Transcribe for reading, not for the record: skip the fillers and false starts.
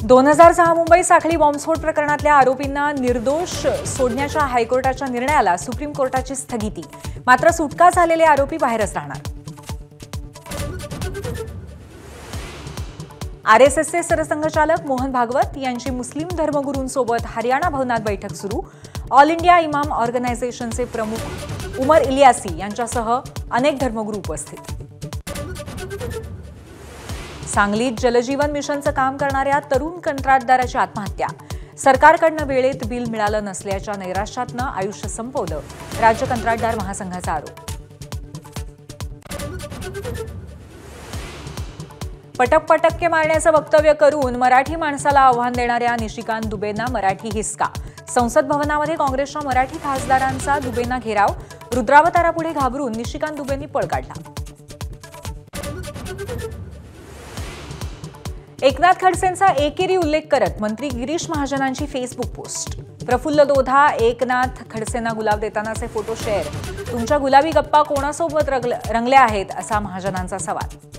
2006 मुंबई साखळी बॉम्बस्फोट प्रकरणातल्या आरोपींना निर्दोष सोडण्याच्या हायकोर्टाच्या निर्णयाला सुप्रीम कोर्टाची स्थगिती। मात्र सुटका झालेले आरोपी बाहेरच राहणार। आरएसएसचे सरसंघचालक मोहन भागवत यांची मुस्लिम धर्मगुरूंसोबत हरियाणा भवनात बैठक सुरू। ऑल इंडिया इमाम ऑर्गनायझेशनचे प्रमुख उमर इलियासी यांच्यासह अनेक धर्मगुरू उपस्थित। सांगलीत जलजीवन मिशनचं काम करणाऱ्या तरुण कंत्राटदाराची आत्महत्या। सरकारकडनं वेळेत बिल मिळालं नसल्याच्या नैराश्यातनं आयुष्य संपवलं, राज्य कंत्राटदार महासंघाचा आरोप। पटके मारण्याचं वक्तव्य करून मराठी माणसाला आव्हान देणाऱ्या निशिकांत दुबेंना मराठी हिसका। संसद भवनामध्ये काँग्रेसच्या मराठी खासदारांचा दुबेंना घेराव। रुद्रावतारापुढे घाबरून निशिकांत दुबेंनी पळ काढला। एकनाथ खडसेंचा एकेरी उल्लेख करत मंत्री गिरीश महाजनांची फेसबुक पोस्ट। प्रफुल्ल दोधा एकनाथ खडसेंना गुलाब देतानाचे फोटो शेअर। तुमच्या गुलाबी गप्पा कोणासोबत रंगल्या आहेत असा महाजनांचा सवाल।